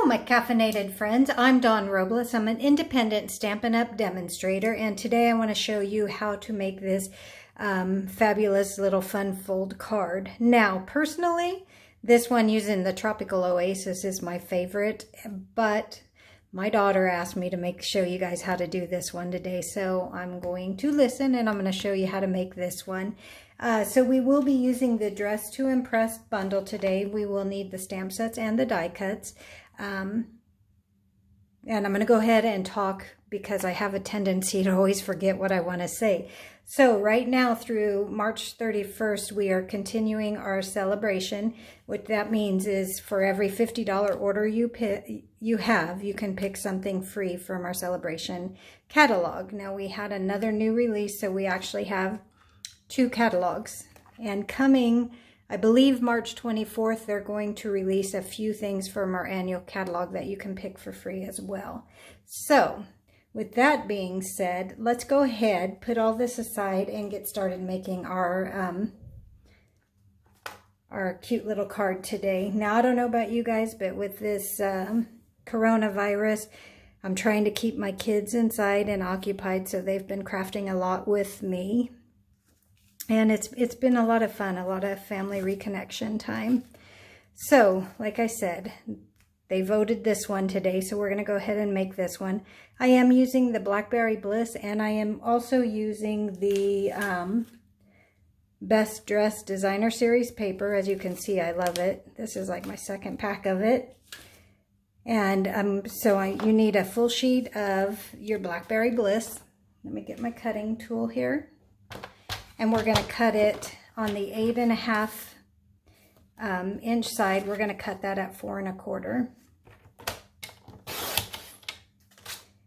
my caffeinated friends. I'm Dawn Robles. I'm an independent Stampin' Up! Demonstrator, and today I want to show you how to make this fabulous little fun fold card. Now, personally, this one using the Tropical Oasis is my favorite, but my daughter asked me to show you guys how to do this one today, so I'm going to listen and I'm going to show you how to make this one. So we will be using the Dress to Impress bundle today. We will need the stamp sets and the die cuts. And I'm going to go ahead and talk because I have a tendency to always forget what I want to say. So right now through March 31st, we are continuing our celebration. What that means is for every $50 order you can pick something free from our celebration catalog. Now we had another new release, so we actually have 2 catalogs. And coming, I believe March 24th, they're going to release a few things from our annual catalog that you can pick for free as well. So with that being said, let's go ahead, put all this aside and get started making our cute little card today. Now, I don't know about you guys, but with this coronavirus, I'm trying to keep my kids inside and occupied, so they've been crafting a lot with me. And it's been a lot of fun, a lot of family reconnection time. So, like I said, they voted this one today, so we're going to go ahead and make this one. I am using the Blackberry Bliss, and I am also using the Best Dress Designer Series paper. As you can see, I love it. This is like my second pack of it. And you need a full sheet of your Blackberry Bliss. Let me get my cutting tool here. And we're going to cut it on the 8.5 inch side. We're going to cut that at 4 1/4.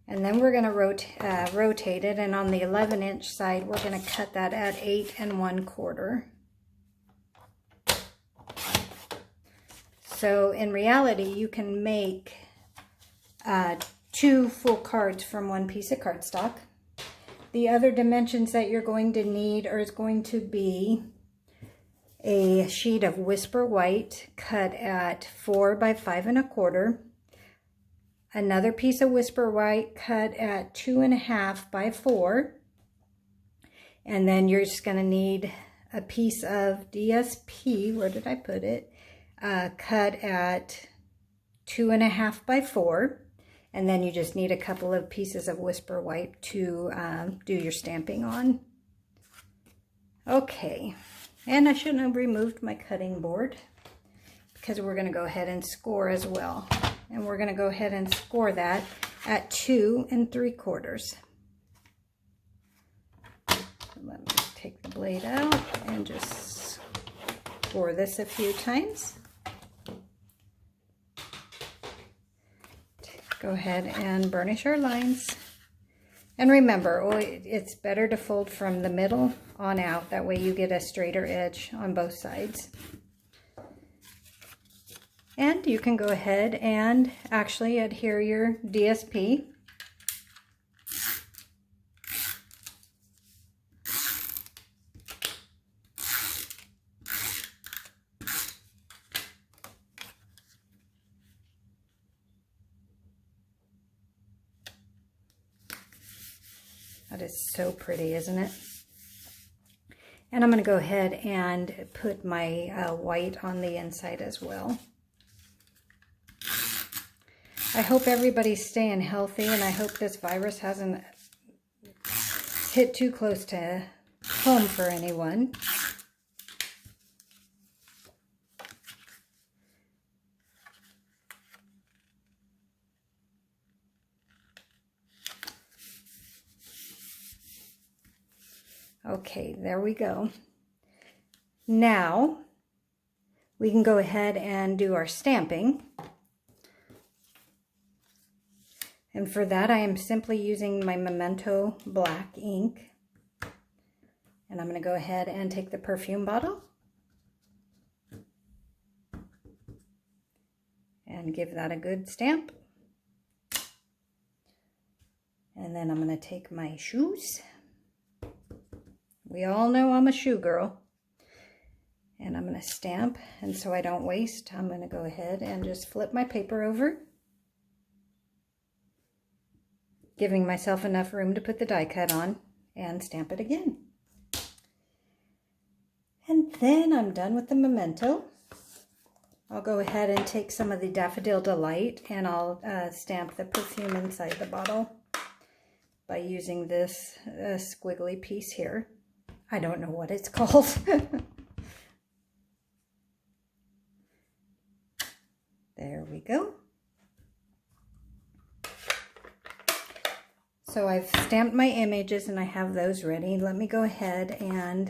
And then we're going to rotate it, and on the 11 inch side, we're going to cut that at 8 1/4. So in reality, you can make 2 full cards from 1 piece of cardstock. The other dimensions that you're going to need is going to be a sheet of Whisper White cut at 4 by 5 1/4, another piece of Whisper White cut at 2.5 by 4, and then you're just going to need a piece of DSP, where did I put it, cut at 2.5 by 4. And then you just need a couple of pieces of Whisper White to do your stamping on. Okay, and I shouldn't have removed my cutting board because we're going to go ahead and score as well. And we're going to go ahead and score that at 2 3/4. Let me take the blade out and just score this a few times. Go ahead and burnish our lines. And remember, it's better to fold from the middle on out. That way you get a straighter edge on both sides. And you can go ahead and actually adhere your DSP. That is so pretty, isn't it? And I'm going to go ahead and put my white on the inside as well. I hope everybody's staying healthy, and I hope this virus hasn't hit too close to home for anyone. Okay, there we go. Now we can go ahead and do our stamping. And for that, I am simply using my Memento black ink. And I'm going to go ahead and take the perfume bottle and give that a good stamp. And then I'm going to take my shoes. We all know I'm a shoe girl. And I'm going to stamp, and so I don't waste, I'm going to go ahead and just flip my paper over giving myself enough room to put the die cut on and stamp it again. And then I'm done with the memento. I'll go ahead and take some of the Daffodil Delight and I'll stamp the perfume inside the bottle by using this squiggly piece here. I don't know what it's called. There we go. So I've stamped my images and I have those ready. Let me go ahead and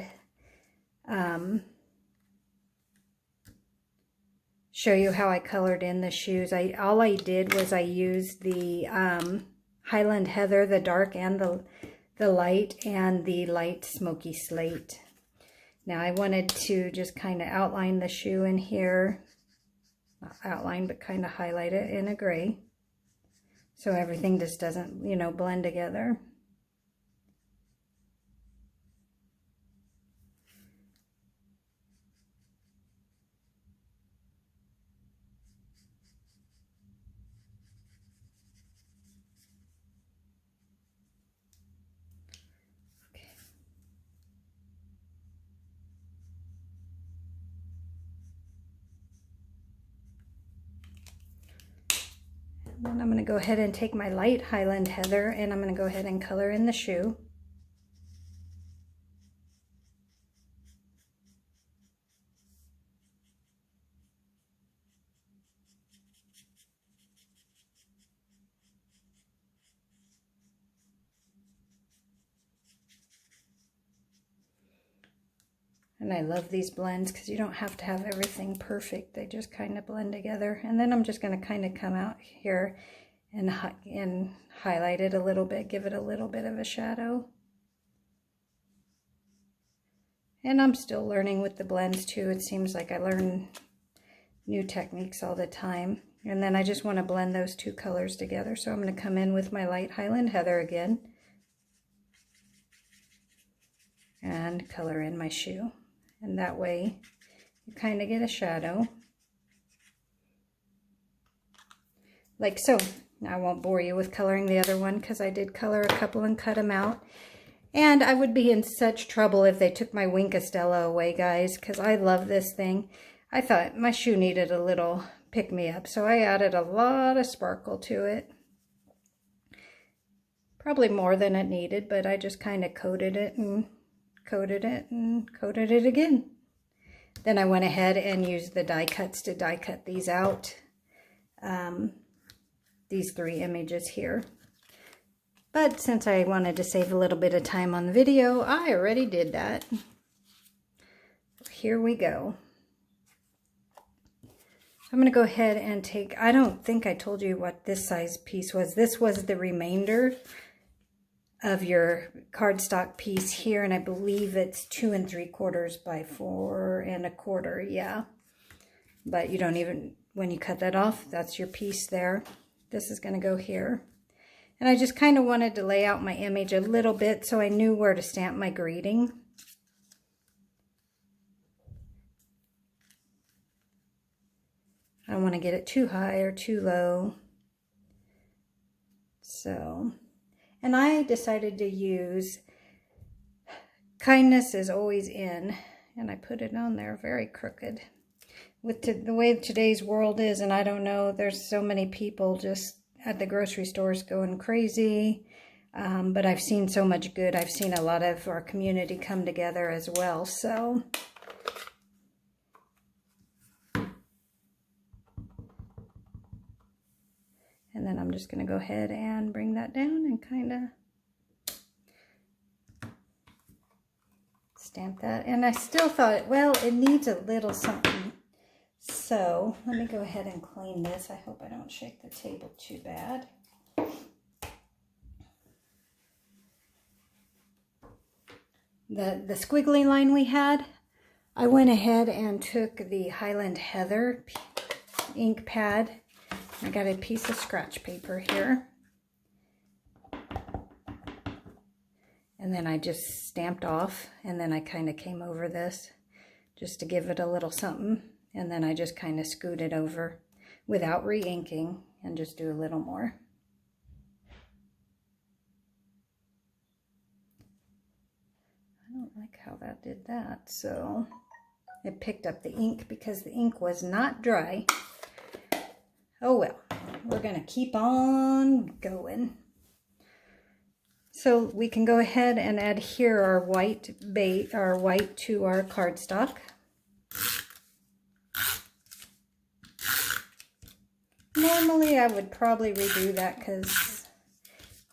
show you how I colored in the shoes. All I did was I used the Highland Heather, the dark and the light, and the light Smokey Slate. Now I wanted to just kind of outline the shoe in here. Not outline, but kind of highlight it in a gray. So everything just doesn't, you know, blend together. Then I'm going to go ahead and take my light Highland Heather and I'm going to go ahead and color in the shoe. And I love these blends because you don't have to have everything perfect. They just kind of blend together. And then I'm just going to kind of come out here and highlight it a little bit, give it a little bit of a shadow. And I'm still learning with the blends too. It seems like I learn new techniques all the time. And then I just want to blend those two colors together. So I'm going to come in with my light Highland Heather again and color in my shoe. And that way you kind of get a shadow. Like so. I won't bore you with coloring the other one because I did color a couple and cut them out. And I would be in such trouble if they took my Wink of Stella away, guys, because I love this thing. I thought my shoe needed a little pick-me-up, so I added a lot of sparkle to it. Probably more than it needed, but I just kind of coated it and coated it and coated it again. Then I went ahead and used the die cuts to die cut these out. These three images here. But since I wanted to save a little bit of time on the video, I already did that. Here we go. I'm going to go ahead and take, I don't think I told you what this size piece was. This was the remainder of your cardstock piece here, and I believe it's 2 3/4 by 4 1/4, yeah. But you don't even, when you cut that off, that's your piece there. This is going to go here. And I just kind of wanted to lay out my image a little bit so I knew where to stamp my greeting. I don't want to get it too high or too low. So, and I decided to use Kindness is Always In, and I put it on there very crooked. With the way today's world is, and I don't know, there's so many people just at the grocery stores going crazy, but I've seen so much good. I've seen a lot of our community come together as well, so and then I'm just going to go ahead and bring that down and kind of stamp that. And I still thought, well, it needs a little something. So let me go ahead and clean this. I hope I don't shake the table too bad. The squiggly line we had, I went ahead and took the Highland Heather ink pad. I got a piece of scratch paper here. And then I just stamped off, and then I kind of came over this just to give it a little something. And then I just kind of scoot it over without re-inking and just do a little more. like how that did that. So it picked up the ink because the ink was not dry. Oh well, we're gonna keep on going. So we can go ahead and adhere our white to our cardstock. Normally I would probably redo that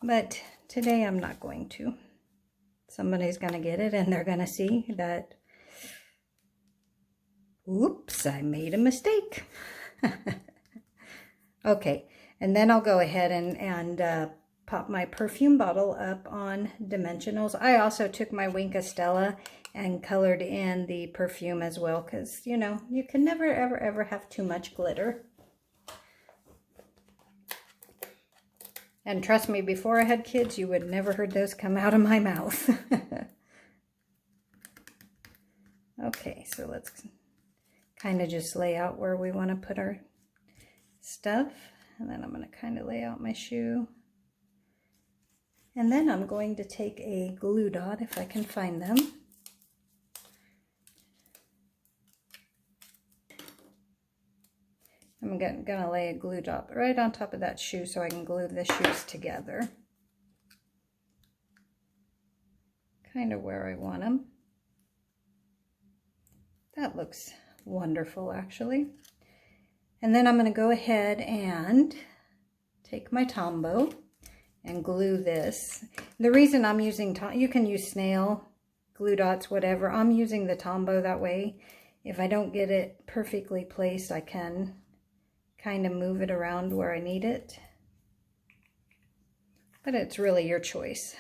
but today I'm not going to. Somebody's gonna get it and they're gonna see that, oops, I made a mistake. Okay, and then I'll go ahead and pop my perfume bottle up on dimensionals. I also took my Winka Stella and colored in the perfume as well, because, you know, you can never, ever, ever have too much glitter. And trust me, before I had kids, you would never heard those come out of my mouth. Okay, so let's kind of just lay out where we want to put our stuff. And then I'm going to kind of lay out my shoe. And then I'm going to take a glue dot, if I can find them. I'm going to lay a glue dot right on top of that shoe so I can glue the shoes together. Kind of where I want them. That looks wonderful, actually. And then I'm going to go ahead and take my Tombow and glue this. The reason I'm using, you can use Snail, glue dots, whatever. I'm using the Tombow that way. If I don't get it perfectly placed, I can kind of move it around where I need it. But it's really your choice.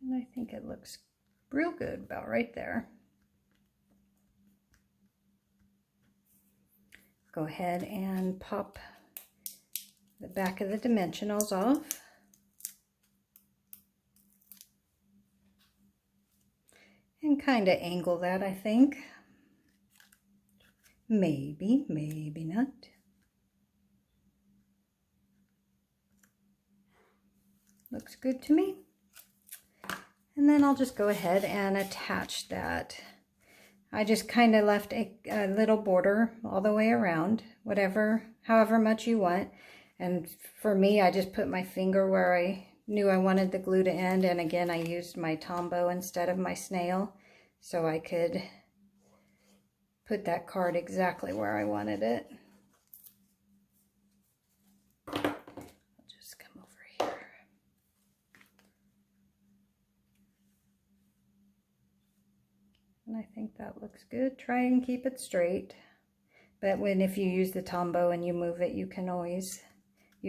And I think it looks real good about right there. Go ahead and pop the back of the dimensionals off. And kind of angle that, I think. Maybe, maybe not. Looks good to me. And then I'll just go ahead and attach that. I just kind of left a little border all the way around, however much you want. And for me, I just put my finger where I knew I wanted the glue to end. And again, I used my Tombow instead of my Snail, so I could put that card exactly where I wanted it. I'll just come over here. And I think that looks good. Try and keep it straight. But if you use the Tombow and you move it, you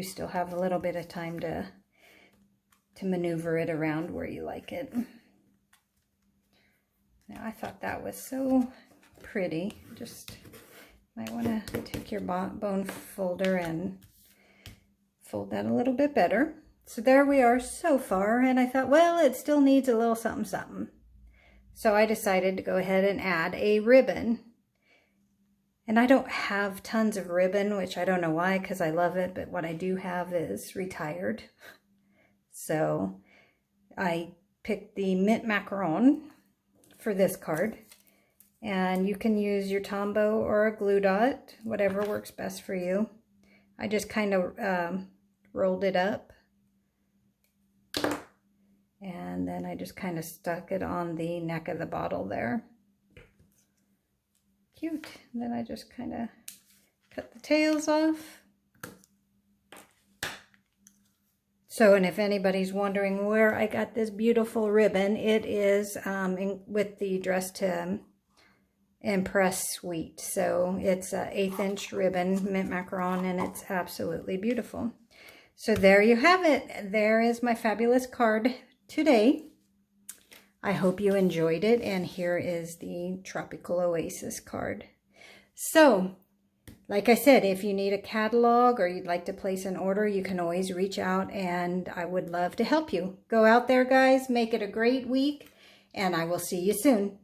still have a little bit of time to maneuver it around where you like it. Now I thought that was so pretty. Just might want to take your bone folder and fold that a little bit better. So there we are so far, and I thought, well, it still needs a little something something. So I decided to go ahead and add a ribbon. And I don't have tons of ribbon, which I don't know why, because I love it, but what I do have is retired. So I picked the mint macaron for this card. And you can use your Tombow or a glue dot, whatever works best for you. I just kind of rolled it up. And then I just kind of stuck it on the neck of the bottle there. Cute. And then I just kind of cut the tails off. So, and if anybody's wondering where I got this beautiful ribbon, it is with the Dress to Impress suite. So it's an 1/8 inch ribbon, mint macaron, and it's absolutely beautiful. So there you have it. There is my fabulous card today. I hope you enjoyed it, and here is the Tropical Oasis card. So, like I said, if you need a catalog or you'd like to place an order, you can always reach out, and I would love to help you. Go out there, guys, make it a great week, and I will see you soon.